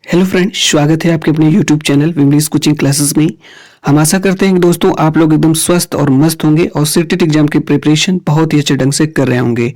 Hello friend, स्वागत है आपके अपने यूट्यूब चैनल विमलीज कोचिंग क्लासेस में। हम आशा करते हैं कि दोस्तों आप लोग एकदम स्वस्थ और मस्त होंगे और सीटेट एग्जाम की प्रिपरेशन बहुत ही अच्छे ढंग से कर रहे होंगे।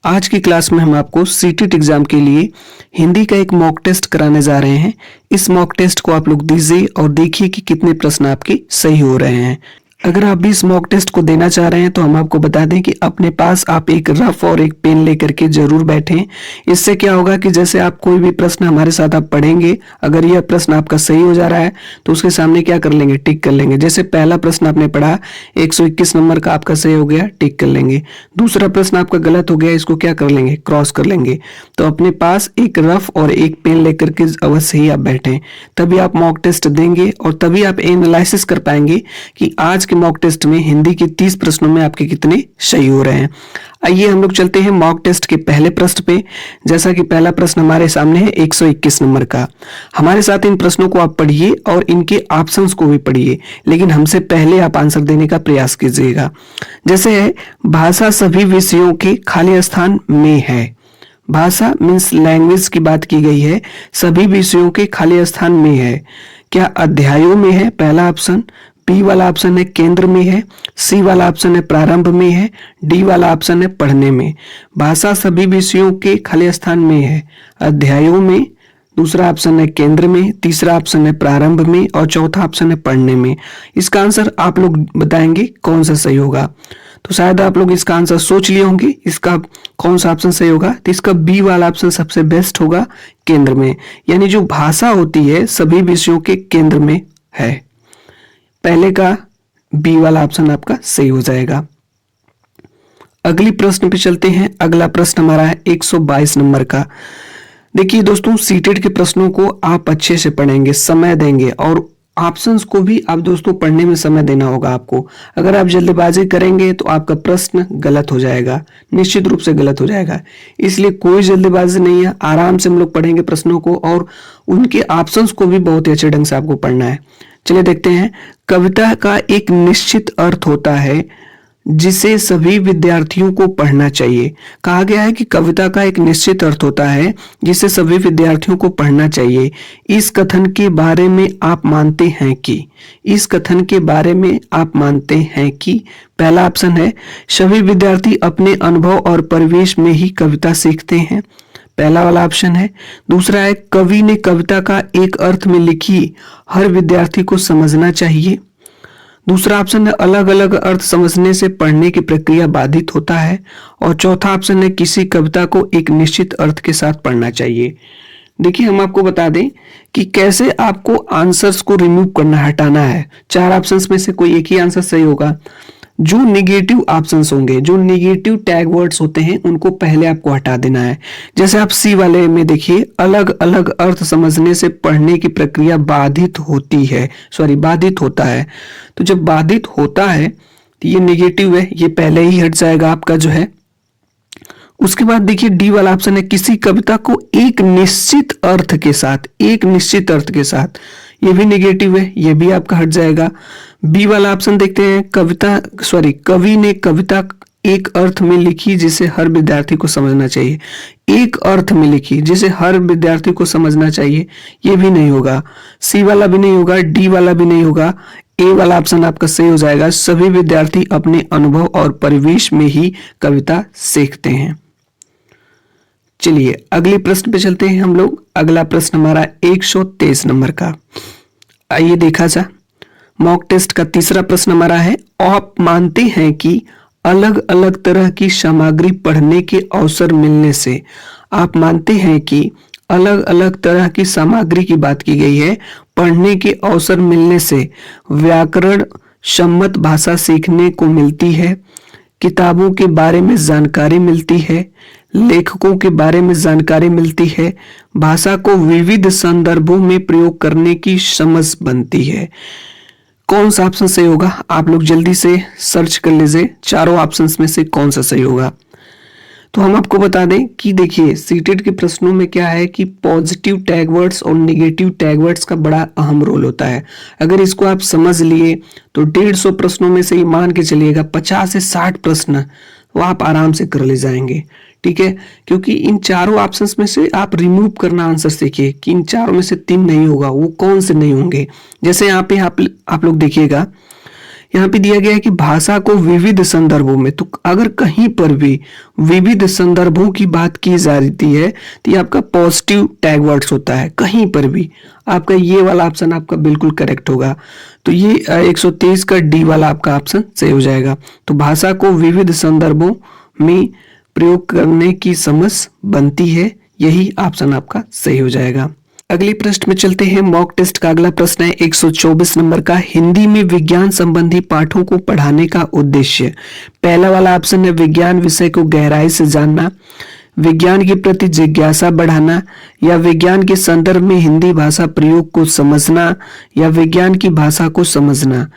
आज की क्लास में हम आपको सीटेट एग्जाम के लिए हिंदी का एक मॉक टेस्ट कराने जा रहे हैं। इस मॉक टेस्ट को आप लोग दीजिए और देखिए कि कितने प्रश्न आपके सही हो रहे हैं। अगर आप भी इस मॉक टेस्ट को देना चाह रहे हैं तो हम आपको बता दें कि अपने पास आप एक रफ और एक पेन लेकर के जरूर बैठें। इससे क्या होगा कि जैसे आप कोई भी प्रश्न हमारे साथ आप पढ़ेंगे, अगर यह प्रश्न आपका सही हो जा रहा है तो उसके सामने क्या कर लेंगे, टिक कर लेंगे। जैसे पहला प्रश्न आपने पढ़ा 121 नंबर का आपका सही हो गया, टिक कर लेंगे। दूसरा प्रश्न आपका गलत हो गया, इसको क्या कर लेंगे, क्रॉस कर लेंगे। तो अपने पास एक रफ और एक पेन लेकर के अवश्य ही आप बैठें, तभी आप मॉक टेस्ट देंगे और तभी आप एनालिसिस कर पाएंगे कि आज के मॉक टेस्ट में हिंदी के 30 प्रश्नों में आपके कितने सही हो रहे हैं। आइए हम लोग चलते हैं मॉक टेस्ट के पहले प्रश्न पे। जैसा कि पहला प्रश्न हमारे सामने है 121 नंबर का। हमारे साथ इन प्रश्नों को आप पढ़िए और इनके ऑप्शंस को भी पढ़िए, लेकिन हमसे पहले आप आंसर देने का प्रयास कीजिएगा। जैसे है, भाषा सभी विषयों के खाली स्थान में है। भाषा मीन्स लैंग्वेज की बात की गई है, सभी विषयों के खाली स्थान में है। क्या अध्यायों में है? पहला ऑप्शन। बी वाला ऑप्शन है केंद्र में है। सी वाला ऑप्शन है प्रारंभ में है। डी वाला ऑप्शन है पढ़ने में। भाषा सभी विषयों के खाली स्थान में है, अध्यायों में, दूसरा ऑप्शन है केंद्र में, तीसरा ऑप्शन है प्रारंभ में और चौथा ऑप्शन है पढ़ने में। इसका आंसर आप लोग बताएंगे कौन सा सही होगा। तो शायद आप लोग इसका आंसर सोच लिए होंगे, इसका कौन सा ऑप्शन सही होगा। तो इसका बी वाला ऑप्शन सबसे बेस्ट होगा, केंद्र में। यानी जो भाषा होती है सभी विषयों के केंद्र में है। पहले का बी वाला ऑप्शन आपका सही हो जाएगा। अगली प्रश्न पे चलते हैं। अगला प्रश्न हमारा है 122 नंबर का। देखिए दोस्तों, सीटेट के प्रश्नों को आप अच्छे से पढ़ेंगे, समय देंगे और ऑप्शंस को भी आप दोस्तों पढ़ने में समय देना होगा आपको। अगर आप जल्दबाजी करेंगे तो आपका प्रश्न गलत हो जाएगा, निश्चित रूप से गलत हो जाएगा। इसलिए कोई जल्दबाजी नहीं है, आराम से हम लोग पढ़ेंगे प्रश्नों को और उनके ऑप्शंस को भी बहुत ही अच्छे ढंग से आपको पढ़ना है। चलिए देखते हैं। कविता का एक निश्चित अर्थ होता है जिसे सभी विद्यार्थियों को पढ़ना चाहिए। कहा गया है कि कविता का एक निश्चित अर्थ होता है जिसे सभी विद्यार्थियों को पढ़ना चाहिए। इस कथन के बारे में आप मानते हैं कि, इस कथन के बारे में आप मानते हैं कि, पहला ऑप्शन है सभी विद्यार्थी अपने अनुभव और परिवेश में ही कविता सीखते हैं, पहला वाला ऑप्शन है। दूसरा है कवि ने कविता का एक अर्थ में लिखी, हर विद्यार्थी को समझना चाहिए। दूसरा ऑप्शन है अलग अलग अर्थ समझने से पढ़ने की प्रक्रिया बाधित होता है और चौथा ऑप्शन है किसी कविता को एक निश्चित अर्थ के साथ पढ़ना चाहिए। देखिए, हम आपको बता दें कि कैसे आपको आंसर्स को रिमूव करना, हटाना है। चार ऑप्शंस में से कोई एक ही आंसर सही होगा। जो निगेटिव ऑप्शंस होंगे, जो निगेटिव टैग वर्ड्स होते हैं, उनको पहले आपको हटा देना है। जैसे आप सी वाले में देखिए, अलग अलग अर्थ समझने से पढ़ने की प्रक्रिया बाधित होती है, बाधित होता है। तो जब बाधित होता है तो ये निगेटिव है, ये पहले ही हट जाएगा आपका जो है। उसके बाद देखिए डी वाला ऑप्शन है किसी कविता को एक निश्चित अर्थ के साथ, एक निश्चित अर्थ के साथ, ये भी निगेटिव है, ये भी आपका हट जाएगा। बी वाला ऑप्शन देखते हैं, कवि ने कविता एक अर्थ में लिखी जिसे हर विद्यार्थी को समझना चाहिए। एक अर्थ में लिखी जिसे हर विद्यार्थी को समझना चाहिए, ये भी नहीं होगा। सी वाला भी नहीं होगा, डी वाला भी नहीं होगा। ए वाला ऑप्शन आपका सही हो जाएगा, सभी विद्यार्थी अपने अनुभव और परिवेश में ही कविता सीखते हैं। चलिए अगले प्रश्न पे चलते हैं हम लोग। अगला प्रश्न हमारा 123 नंबर का। आइए देखा जाए। मॉक टेस्ट का तीसरा प्रश्न हमारा है, आप मानते हैं कि अलग अलग तरह की सामग्री पढ़ने के अवसर मिलने से, आप मानते हैं कि अलग अलग तरह की सामग्री की बात की गई है, पढ़ने के अवसर मिलने से व्याकरण सम्मत भाषा सीखने को मिलती है, किताबों के बारे में जानकारी मिलती है, लेखकों के बारे में जानकारी मिलती है, भाषा को विविध संदर्भों में प्रयोग करने की समझ बनती है। कौन सा ऑप्शन सही होगा? आप लोग जल्दी से सर्च कर लीजिए, चारों ऑप्शंस में से कौन सा सही होगा। तो हम आपको बता दें कि देखिए, सीटेट के प्रश्नों में क्या है कि पॉजिटिव टैग वर्ड्स और नेगेटिव टैग वर्ड्स का बड़ा अहम रोल होता है। अगर इसको आप समझ लिए तो 150 प्रश्नों में से ही मान के चलिएगा 50 से 60 प्रश्न वो आप आराम से कर ले जाएंगे। ठीक है, क्योंकि इन चारों ऑप्शंस में से आप रिमूव करना आंसर सीखिए कि इन चारों में से 3 नहीं होगा, वो कौन से नहीं होंगे। जैसे यहाँ पे आप लोग देखिएगा, यहाँ पे दिया गया है कि भाषा को विविध संदर्भों में, तो अगर कहीं पर भी विविध संदर्भों की बात की जाती है तो ये आपका पॉजिटिव टैग वर्ड्स होता है। कहीं पर भी आपका ये वाला ऑप्शन आपका बिल्कुल करेक्ट होगा। तो ये 123 का डी वाला आपका ऑप्शन सही हो जाएगा। तो भाषा को विविध संदर्भों में प्रयोग करने की समझ बनती है, यही ऑप्शन आपका सही हो जाएगा। अगले प्रश्न में चलते हैं। मॉक टेस्ट का अगला प्रश्न है 124 नंबर का, हिंदी में विज्ञान संबंधी पाठों को पढ़ाने का उद्देश्य। पहला वाला ऑप्शन है विज्ञान विषय को गहराई से जानना, विज्ञान के प्रति जिज्ञासा बढ़ाना, या विज्ञान के संदर्भ में हिंदी भाषा प्रयोग को समझना, या विज्ञान की भाषा को समझना।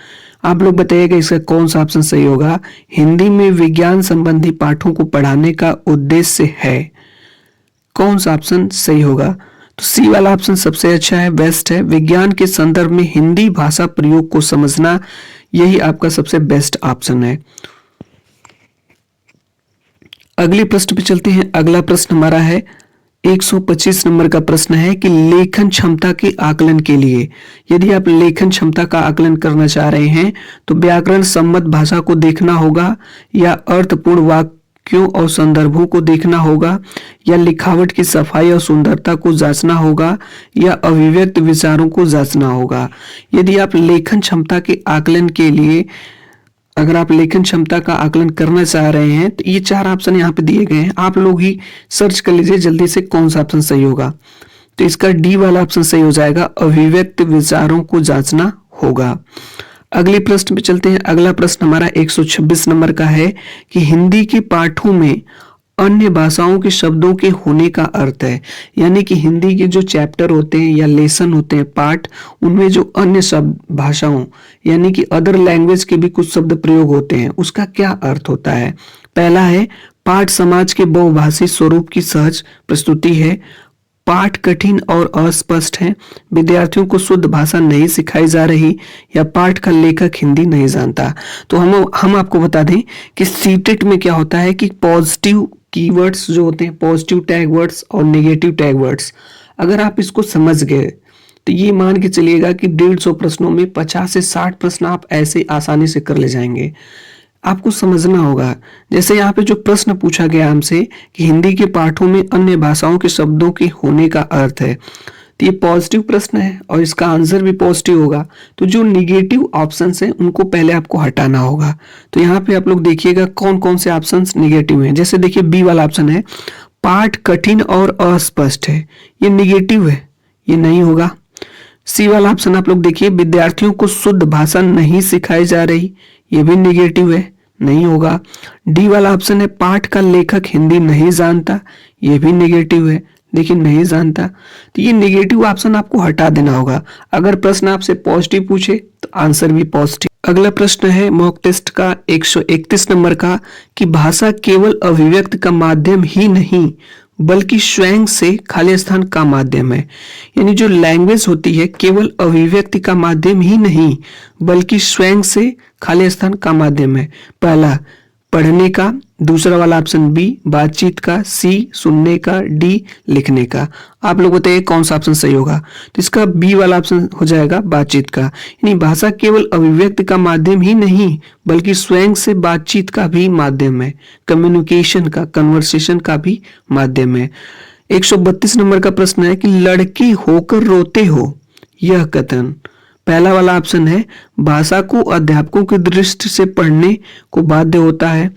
आप लोग बताइएगा इसका कौन सा ऑप्शन सही होगा। हिंदी में विज्ञान संबंधी पाठों को पढ़ाने का उद्देश्य है, कौन सा ऑप्शन सही होगा। तो सी वाला ऑप्शन सबसे अच्छा है, बेस्ट है। विज्ञान के संदर्भ में हिंदी भाषा प्रयोग को समझना, यही आपका सबसे बेस्ट ऑप्शन है। अगले प्रश्न पे चलते हैं। अगला प्रश्न हमारा है 125 नंबर का प्रश्न है कि लेखन क्षमता के आकलन के लिए, यदि आप लेखन क्षमता का आकलन करना चाह रहे हैं तो व्याकरण सम्मत भाषा को देखना होगा, या अर्थपूर्ण वाक्यों और संदर्भों को देखना होगा, या लिखावट की सफाई और सुंदरता को जांचना होगा, या अभिव्यक्त विचारों को जांचना होगा। यदि आप लेखन क्षमता के आकलन के लिए, अगर आप लेखन क्षमता का आकलन करना चाह रहे हैं तो ये 4 ऑप्शन यहाँ पे दिए गए हैं, आप लोग ही सर्च कर लीजिए जल्दी से कौन सा ऑप्शन सही होगा। तो इसका डी वाला ऑप्शन सही हो जाएगा, अभिव्यक्त विचारों को जांचना होगा। अगले प्रश्न पे चलते हैं। अगला प्रश्न हमारा 126 नंबर का है कि हिंदी के पाठों में अन्य भाषाओं के शब्दों के होने का अर्थ है, यानी कि हिंदी के जो चैप्टर होते हैं या लेसन होते हैं, पाठ, उनमें जो अन्य शब्द भाषाओं यानी कि अदर लैंग्वेज के भी कुछ शब्द प्रयोग होते हैं, उसका क्या अर्थ होता है। पहला है पाठ समाज के बहुभाषी स्वरूप की सहज प्रस्तुति है, पाठ कठिन और अस्पष्ट है, विद्यार्थियों को शुद्ध भाषा नहीं सिखाई जा रही, या पाठ का लेखक हिंदी नहीं जानता। तो हम आपको बता दें कि सीटेट में क्या होता है कि पॉजिटिव कीवर्ड्स जो होते हैं, पॉजिटिव टैग वर्ड्स और नेगेटिव टैग वर्ड्स, अगर आप इसको समझ गए तो ये मान के चलिएगा कि 150 प्रश्नों में 50 से 60 प्रश्न आप ऐसे आसानी से कर ले जाएंगे। आपको समझना होगा, जैसे यहाँ पे जो प्रश्न पूछा गया हमसे कि हिंदी के पाठों में अन्य भाषाओं के शब्दों के होने का अर्थ है, तो ये पॉजिटिव प्रश्न है और इसका आंसर भी पॉजिटिव होगा। तो जो निगेटिव ऑप्शंस हैं उनको पहले आपको हटाना होगा। तो यहाँ पे आप लोग देखिएगा कौन कौन से ऑप्शंस निगेटिव हैं। जैसे देखिए बी वाला ऑप्शन है पाठ कठिन और अस्पष्ट है, ये निगेटिव है, ये नहीं होगा। सी वाला ऑप्शन आप लोग देखिए विद्यार्थियों को शुद्ध भाषा नहीं सिखाई जा रही, ये भी निगेटिव है, नहीं होगा। डी वाला ऑप्शन है पाठ का लेखक हिंदी नहीं जानता, ये भी निगेटिव है, देखिए नहीं जानता। तो ये नेगेटिव ऑप्शन आपको हटा देना होगा। अगर प्रश्न आपसे पॉजिटिव पूछे तो आंसर भी पॉजिटिव। अगला प्रश्न है मॉक टेस्ट का 131 नंबर का कि भाषा केवल अभिव्यक्त का माध्यम ही नहीं बल्कि स्वयं से खाली स्थान का माध्यम है। यानी जो लैंग्वेज होती है केवल अभिव्यक्ति का माध्यम ही नहीं बल्कि स्वयं से खाली स्थान का माध्यम है। पहला पढ़ने का, दूसरा वाला ऑप्शन बी बातचीत का, सी सुनने का, डी लिखने का। आप लोग बताइए कौन सा ऑप्शन सही होगा। तो इसका बी वाला ऑप्शन हो जाएगा बातचीत का। यानी भाषा केवल अभिव्यक्ति का माध्यम ही नहीं बल्कि स्वयं से बातचीत का भी माध्यम है, कम्युनिकेशन का, कन्वर्सेशन का भी माध्यम है। 132 नंबर का प्रश्न है कि लड़के होकर रोते हो, यह कथन। पहला वाला ऑप्शन है भाषा को अध्यापकों की दृष्टि से पढ़ने को बाध्य होता है।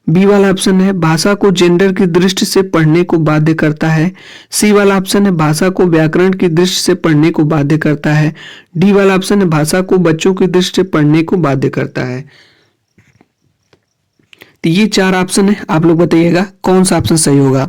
बी वाला ऑप्शन है भाषा को जेंडर की दृष्टि से पढ़ने को बाध्य करता है। सी वाला ऑप्शन है भाषा को व्याकरण की दृष्टि से पढ़ने को बाध्य करता है। डी वाला ऑप्शन है भाषा को बच्चों की दृष्टि से पढ़ने को बाध्य करता है। तो ये 4 ऑप्शन है, आप लोग बताइएगा कौन सा ऑप्शन सही होगा।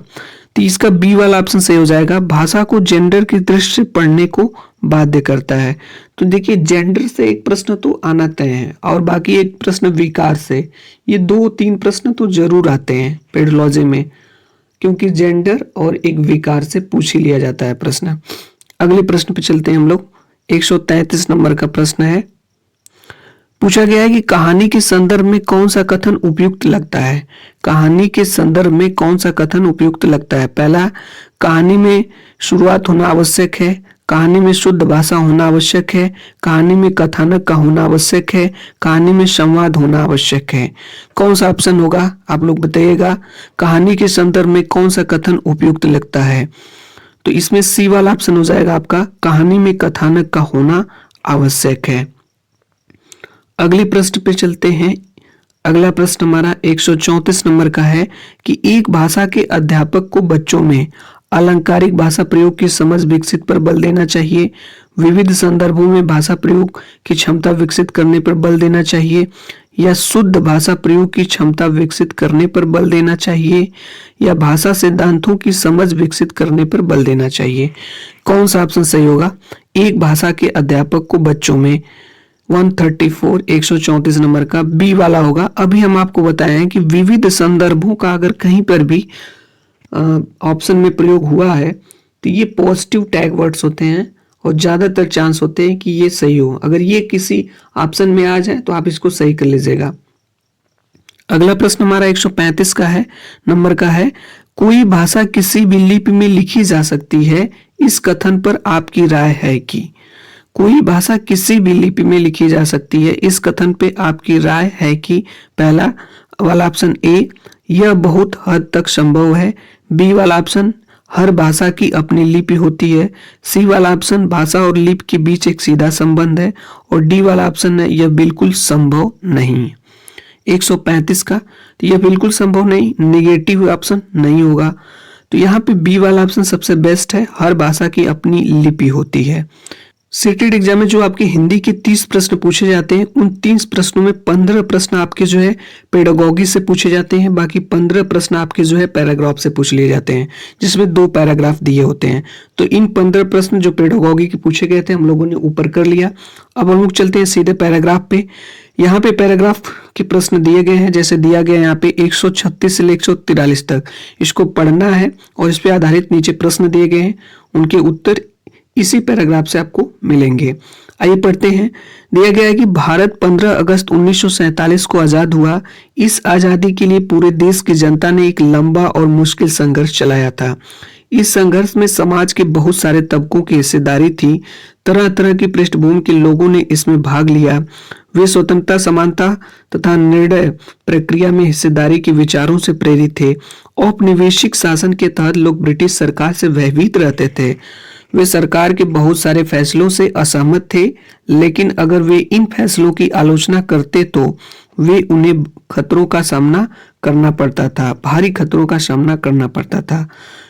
तो इसका बी वाला ऑप्शन सही हो जाएगा, भाषा को जेंडर की दृष्टि से पढ़ने को बाध्य करता है। तो देखिए जेंडर से एक प्रश्न तो आना तय है और बाकी एक प्रश्न विकार से, ये 2-3 प्रश्न तो जरूर आते हैं पेडोलॉजी में, क्योंकि जेंडर और एक विकार से पूछ ही लिया जाता है प्रश्न। अगले प्रश्न पे चलते हैं हम लोग। 133 नंबर का प्रश्न है, पूछा गया है कि कहानी के संदर्भ में कौन सा कथन उपयुक्त लगता है। कहानी के संदर्भ में कौन सा कथन उपयुक्त लगता है। पहला, कहानी में शुरुआत होना आवश्यक है, कहानी में शुद्ध भाषा होना आवश्यक है, कहानी में कथानक का होना आवश्यक है, कहानी में संवाद होना आवश्यक है। कौन सा ऑप्शन होगा आप लोग बताइएगा। कहानी के संदर्भ में कौन सा कथन उपयुक्त लगता है, तो इसमें सी वाला ऑप्शन हो जाएगा आपका, कहानी में कथानक का होना आवश्यक है। अगले प्रश्न पे चलते हैं। अगला प्रश्न हमारा 134 नंबर का है कि एक भाषा के अध्यापक को बच्चों में अलंकारिक भाषा प्रयोग की समझ विकसित पर बल देना चाहिए, विविध संदर्भों में भाषा प्रयोग की क्षमता विकसित करने पर बल देना चाहिए, या शुद्ध भाषा प्रयोग की क्षमता विकसित करने पर बल देना चाहिए, या भाषा सिद्धांतों की समझ विकसित करने पर बल देना चाहिए। कौन सा ऑप्शन सही होगा। एक भाषा के अध्यापक को बच्चों में 134 नंबर का बी वाला होगा। अभी हम आपको बताए हैं कि विविध संदर्भों का अगर कहीं पर भी ऑप्शन में प्रयोग हुआ है तो ये पॉजिटिव टैग वर्ड्स होते हैं और ज्यादातर चांस होते हैं कि ये सही हो। अगर ये किसी ऑप्शन में आ जाए तो आप इसको सही कर लीजिएगा। अगला प्रश्न हमारा 135 का है नंबर का है, कोई भाषा किसी भी लिपि में लिखी जा सकती है, इस कथन पर आपकी राय है कि। कोई भाषा किसी भी लिपि में लिखी जा सकती है, इस कथन पे आपकी राय है कि। पहला वाला ऑप्शन ए, यह बहुत हद तक संभव है। बी वाला ऑप्शन, हर भाषा की अपनी लिपि होती है। सी वाला ऑप्शन, भाषा और लिपि के बीच एक सीधा संबंध है। और डी वाला ऑप्शन है, यह बिल्कुल संभव नहीं। 135 का, तो यह बिल्कुल संभव नहीं, नेगेटिव ऑप्शन नहीं होगा। तो यहाँ पे बी वाला ऑप्शन सबसे बेस्ट है, हर भाषा की अपनी लिपि होती है। सीटेट एग्जाम में जो आपके हिंदी के 30 प्रश्न पूछे जाते हैं, उन 30 प्रश्नों में 15 प्रश्न आपके जो है पेडागोगी से पूछे जाते हैं, बाकी 15 प्रश्न आपके जो है पैराग्राफ से पूछ लिए जाते हैं, जिसमें 2 पैराग्राफ दिए होते हैं। तो इन 15 प्रश्न जो पेडागोगी के पूछे गए थे हम लोगों ने ऊपर कर लिया। अब हम लोग चलते हैं सीधे पैराग्राफ पे। यहाँ पे पैराग्राफ के प्रश्न दिए गए हैं, जैसे दिया गया है यहाँ पे 136 से 143 तक, इसको पढ़ना है और इस पे आधारित नीचे प्रश्न दिए गए हैं, उनके उत्तर इसी पैराग्राफ से आपको मिलेंगे। आइए पढ़ते हैं। दिया गया है कि भारत 15 अगस्त 1947 को आजाद हुआ। इस आजादी के लिए पूरे देश की जनता ने एक लंबा और मुश्किल संघर्ष चलाया था। इस संघर्ष में समाज के बहुत सारे तबकों की हिस्सेदारी थी। तरह तरह की पृष्ठभूमि के लोगों ने इसमें भाग लिया। वे स्वतंत्रता, समानता तथा निर्णय प्रक्रिया में हिस्सेदारी के विचारों से प्रेरित थे। औपनिवेशिक शासन के तहत लोग ब्रिटिश सरकार से भयभीत रहते थे। वे सरकार के बहुत सारे फैसलों से असहमत थे, लेकिन अगर वे इन फैसलों की आलोचना करते तो वे उन्हें खतरों का सामना करना पड़ता था, भारी खतरों का सामना करना पड़ता था।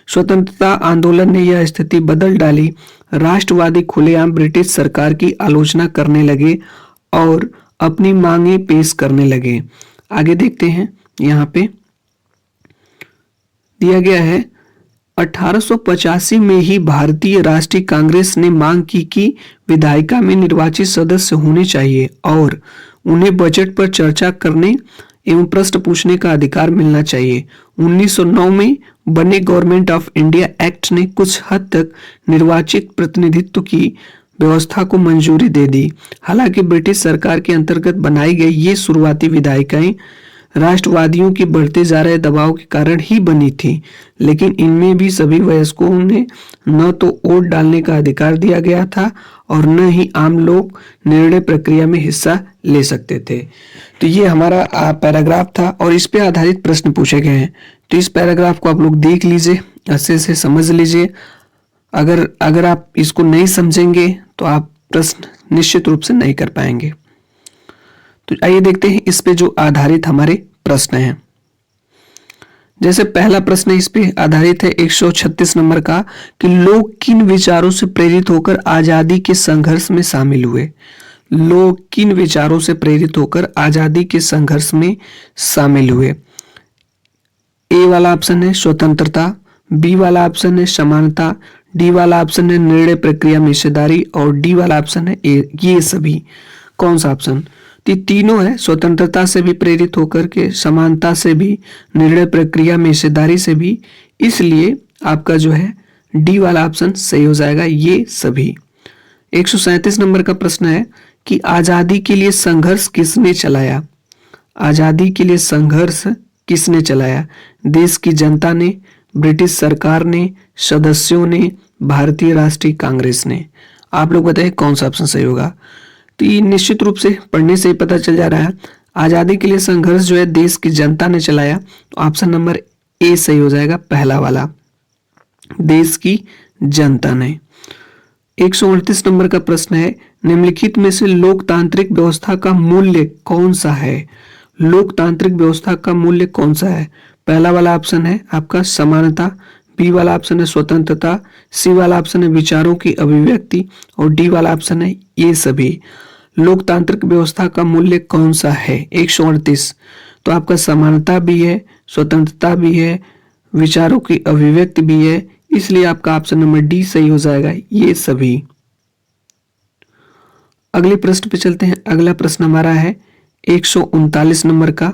स्वतंत्रता आंदोलन ने यह स्थिति बदल डाली। राष्ट्रवादी खुलेआम ब्रिटिश सरकार की आलोचना करने लगे और अपनी मांगे पेश करने लगे। आगे देखते हैं। यहाँ पे दिया गया है 1885 में ही भारतीय राष्ट्रीय कांग्रेस ने मांग की कि विधायिका में निर्वाचित सदस्य होने चाहिए और उन्हें बजट पर चर्चा करने एवं प्रश्न पूछने का अधिकार मिलना चाहिए। 1909 में बने गवर्नमेंट ऑफ इंडिया एक्ट ने कुछ हद तक निर्वाचित प्रतिनिधित्व की व्यवस्था को मंजूरी दे दी। हालांकि ब्रिटिश सरकार के अंतर्गत बनाई गई ये शुरुआती विधायिकाएं राष्ट्रवादियों के बढ़ते जा रहे दबाव के कारण ही बनी थी, लेकिन इनमें भी सभी वयस्कों ने न तो वोट डालने का अधिकार दिया गया था और न ही आम लोग निर्णय प्रक्रिया में हिस्सा ले सकते थे। तो ये हमारा पैराग्राफ था और इस पे आधारित प्रश्न पूछे गए हैं। तो इस पैराग्राफ को आप लोग देख लीजिए, अच्छे से समझ लीजिए। अगर आप इसको नहीं समझेंगे तो आप प्रश्न निश्चित रूप से नहीं कर पाएंगे। तो आइए देखते हैं इस पे जो आधारित हमारे प्रश्न हैं। जैसे पहला प्रश्न इस पे आधारित है 136 नंबर का कि लोग किन विचारों से प्रेरित होकर आजादी के संघर्ष में शामिल हुए। लोग किन विचारों से प्रेरित होकर आजादी के संघर्ष में शामिल हुए। ए वाला ऑप्शन है स्वतंत्रता, बी वाला ऑप्शन है समानता, डी वाला ऑप्शन है निर्णय प्रक्रिया में हिस्सेदारी और डी वाला ऑप्शन है ये सभी। कौन सा ऑप्शन। तो तीनों है, स्वतंत्रता से भी प्रेरित होकर के, समानता से भी, निर्णय प्रक्रिया में हिस्सेदारी से भी, इसलिए आपका जो है डी वाला ऑप्शन सही हो जाएगा, ये सभी। 137 नंबर का प्रश्न है कि आजादी के लिए संघर्ष किसने चलाया। आजादी के लिए संघर्ष किसने चलाया। देश की जनता ने, ब्रिटिश सरकार ने, सदस्यों ने, भारतीय राष्ट्रीय कांग्रेस ने। आप लोग बताइए कौन सा ऑप्शन सही होगा। तो ये निश्चित रूप से पढ़ने से ही पता चल जा रहा है। आजादी के लिए संघर्ष जो है देश की जनता ने चलाया, तो ऑप्शन नंबर ए सही हो जाएगा, पहला वाला, देश की जनता ने। 138 नंबर का प्रश्न है, निम्नलिखित में से लोकतांत्रिक व्यवस्था का मूल्य कौन सा है। लोकतांत्रिक व्यवस्था का मूल्य कौन सा है। पहला वाला ऑप्शन है आपका समानता, बी वाला ऑप्शन है स्वतंत्रता, सी वाला ऑप्शन है विचारों की अभिव्यक्ति और डी वाला ऑप्शन है ये सभी। लोकतांत्रिक व्यवस्था का मूल्य कौन सा है। 138, तो आपका समानता भी है, स्वतंत्रता भी है, विचारों की अभिव्यक्ति भी है, इसलिए आपका ऑप्शन नंबर डी सही हो जाएगा, ये सभी। अगले प्रश्न पे चलते हैं। अगला प्रश्न हमारा है 139 नंबर का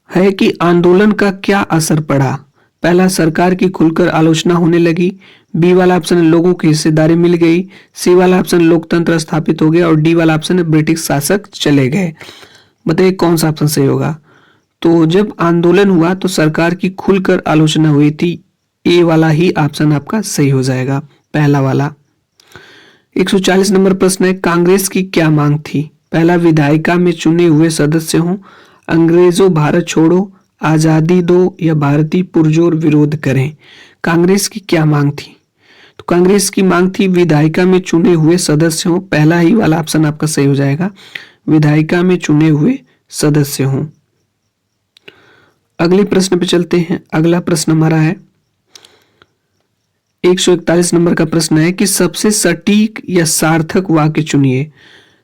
है कि आंदोलन का क्या असर पड़ा। पहला, सरकार की खुलकर आलोचना होने लगी, बी वाला ऑप्शन है लोगों की हिस्सेदारी मिल गई, सी वाला ऑप्शन लोकतंत्र स्थापित हो गया और डी वाला ऑप्शन है ब्रिटिश शासक चले गए। बताइए कौन सा ऑप्शन सही होगा। तो जब आंदोलन हुआ तो सरकार की खुलकर आलोचना हुई थी, ए वाला ही ऑप्शन आपका सही हो जाएगा, पहला वाला। 140 नंबर प्रश्न है, कांग्रेस की क्या मांग थी। पहला, विधायिका में चुने हुए सदस्य हों, अंग्रेजों भारत छोड़ो, आजादी दो या भारतीय पुरजोर विरोध करें। कांग्रेस की क्या मांग थी। तो कांग्रेस की मांग थी विधायिका में चुने हुए सदस्य हों, पहला ही वाला ऑप्शन आपका सही हो जाएगा, विधायिका में चुने हुए सदस्य हों। अगले प्रश्न पे चलते हैं। अगला प्रश्न हमारा है 141 नंबर का प्रश्न है कि सबसे सटीक या सार्थक वाक्य चुनिए।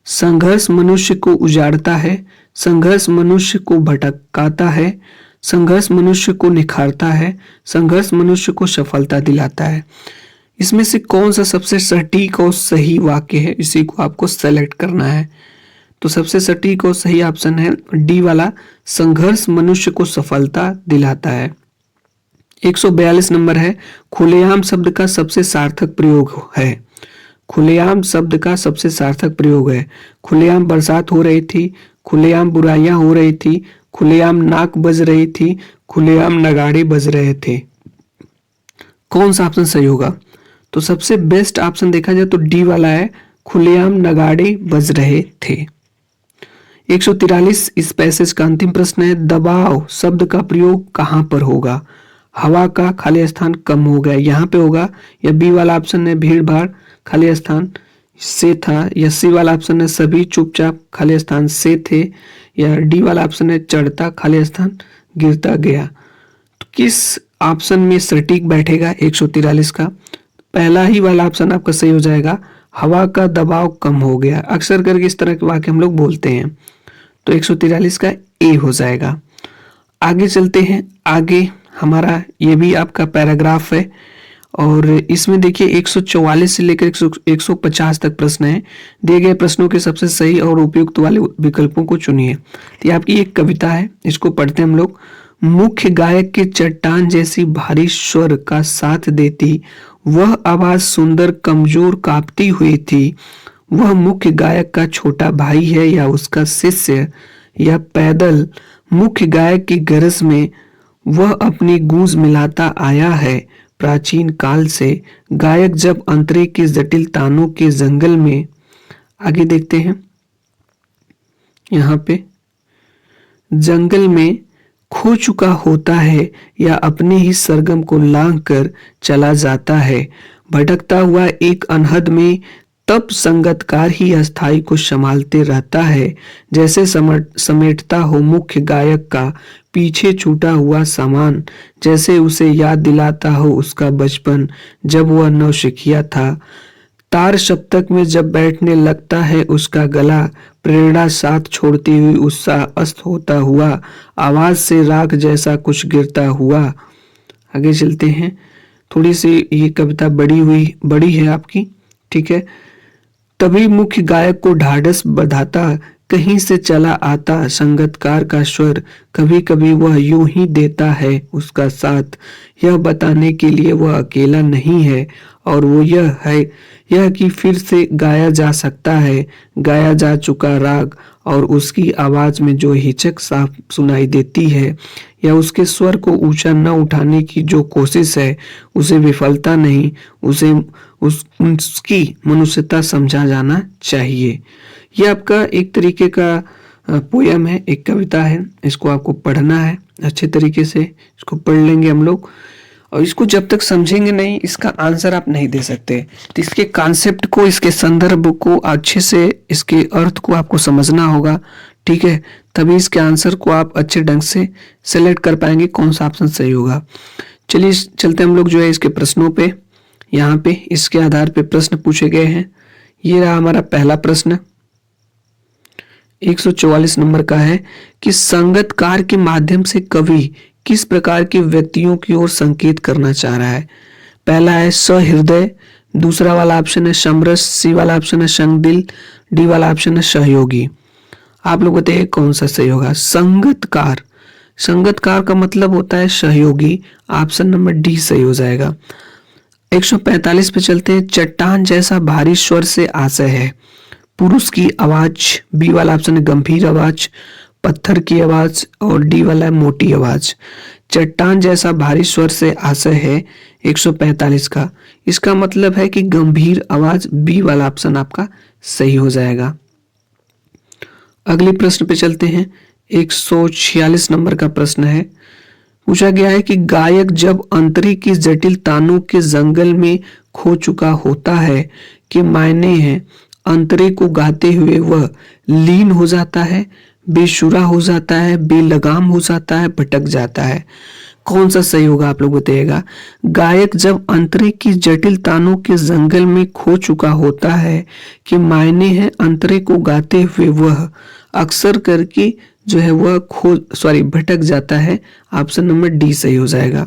संघर्ष मनुष्य को उजाड़ता है, संघर्ष मनुष्य को भटकाता है, संघर्ष मनुष्य को निखारता है, संघर्ष मनुष्य को सफलता दिलाता है। इसमें से कौन सा सबसे सटीक और सही वाक्य है, इसी को आपको सेलेक्ट करना है। तो सबसे सटीक और सही ऑप्शन है डी वाला, संघर्ष मनुष्य को सफलता दिलाता है। 142 नंबर है, खुलेआम शब्द का सबसे सार्थक प्रयोग है। खुलेआम शब्द का सबसे सार्थक प्रयोग है। खुलेआम बरसात हो रही थी, खुलेआम बुराइयां हो रही थी, खुलेआम नाक बज रही थी, खुलेआम नगाड़े बज रहे थे। कौन सा ऑप्शन सही होगा। तो सबसे बेस्ट ऑप्शन देखा जाए तो डी वाला है, खुलेआम नगाड़े बज रहे थे। 143 इस पैसेज का अंतिम प्रश्न है, दबाव शब्द का प्रयोग कहां पर होगा। हवा का खाली स्थान कम हो गया, यहाँ पे होगा, या बी वाला ऑप्शन है भीड़ भाड़ खाली स्थान से था, या सी वाला ऑप्शन है सभी चुपचाप खाली स्थान से थे, या डी वाला ऑप्शन है चढ़ता खाली स्थान गिरता गया। तो किस ऑप्शन में सटीक बैठेगा 143 का। पहला ही वाला ऑप्शन आपका सही हो जाएगा, हवा का दबाव कम हो गया। अक्सर करके इस तरह के वाक्य हम लोग बोलते हैं, तो 143 का ए हो जाएगा। आगे चलते हैं। आगे हमारा ये भी आपका पैराग्राफ है और इसमें देखिए 144 से लेकर 150 तक प्रश्न है। दिए गए प्रश्नों के सबसे सही और उपयुक्त वाले विकल्पों को चुनिए। तो ये आपकी एक कविता है, इसको पढ़ते हैं हम लोग। मुख्य गायक की चट्टान जैसी भारी स्वर का साथ देती वह आवाज सुंदर कमजोर कांपती हुई थी। वह मुख्य गायक का छोटा भाई है या उसका शिष्य, या पैदल मुख्य गायक की गरज में वह अपनी गूंज मिलाता आया है। प्राचीन काल से गायक जब अंतरे के जटिल तानों के जंगल में, आगे देखते हैं, यहाँ पे जंगल में खो चुका होता है या अपने ही सरगम को लांघ कर चला जाता है, भटकता हुआ एक अनहद में, तब संगतकार ही अस्थाई को संभालते रहता है, जैसे समेटता हो मुख्य गायक का पीछे छूटा हुआ सामान, जैसे उसे याद दिलाता हो उसका बचपन जब वह नौसिखिया था। तार सप्तक में जब बैठने लगता है उसका गला, प्रेरणा साथ छोड़ती हुई उत्साह अस्त होता हुआ, आवाज से राग जैसा कुछ गिरता हुआ। आगे चलते हैं। थोड़ी सी ये कविता बड़ी है आपकी, ठीक है। तभी मुख्य गायक को ढाढ़स बंधाता कहीं से चला आता संगतकार का स्वर, कभी कभी वह यूं ही देता है उसका साथ, यह बताने के लिए वह अकेला नहीं है, और वो यह है यह कि फिर से गाया जा सकता है गाया जा चुका राग, और उसकी आवाज में जो हिचक साफ सुनाई देती है, या उसके स्वर को ऊंचा न उठाने की जो कोशिश है, उसे विफलता नहीं, उसे उसकी मनुष्यता समझा जाना चाहिए। यह आपका एक तरीके का पोयम है, एक कविता है। इसको आपको पढ़ना है अच्छे तरीके से, इसको पढ़ लेंगे हम लोग, और इसको जब तक समझेंगे नहीं इसका आंसर आप नहीं दे सकते। तो इसके कॉन्सेप्ट को, इसके संदर्भ को अच्छे से, इसके अर्थ को आपको समझना होगा, ठीक है, तभी इसके आंसर को आप अच्छे ढंग से सेलेक्ट कर पाएंगे कौन सा ऑप्शन सही होगा। चलिए चलते हम लोग जो है इसके प्रश्नों पे। यहाँ पे इसके आधार पे प्रश्न पूछे गए हैं। ये रहा हमारा पहला प्रश्न, 144 नंबर का है कि संगतकार के माध्यम से कवि किस प्रकार के व्यक्तियों की ओर संकेत करना चाह रहा है। पहला है सहृदय, दूसरा वाला ऑप्शन है समरस, सी वाला ऑप्शन है संगदिल, डी वाला ऑप्शन है सहयोगी। आप लोग बताइए कौन सा सही होगा। संगतकार, संगतकार का मतलब होता है सहयोगी, ऑप्शन नंबर डी सही हो जाएगा। 145 पे चलते हैं। चट्टान जैसा भारी स्वर से आशय है, पुरुष की आवाज, बी वाला ऑप्शन है गंभीर आवाज, पत्थर की आवाज, और डी वाला है मोटी आवाज। चट्टान जैसा भारी स्वर से आशय है 145 का, इसका मतलब है कि गंभीर आवाज, बी वाला ऑप्शन आपका सही हो जाएगा। अगले प्रश्न पे चलते हैं। 146 नंबर का प्रश्न है, पूछा गया है कि गायक जब अंतरी की जटिल तानों के जंगल में खो चुका होता है के मायने हैं, अंतरे को गाते हुए वह लीन हो जाता है, बेसुरा हो जाता है, बेलगाम हो जाता है, भटक जाता है। कौन सा सही होगा आप लोग बताइएगा। गायक जब अंतरे की जटिल तानों के जंगल में खो चुका होता है कि मायने हैं अंतरे को गाते हुए वह अक्सर करके जो है वह भटक जाता है। ऑप्शन नंबर डी सही हो जाएगा।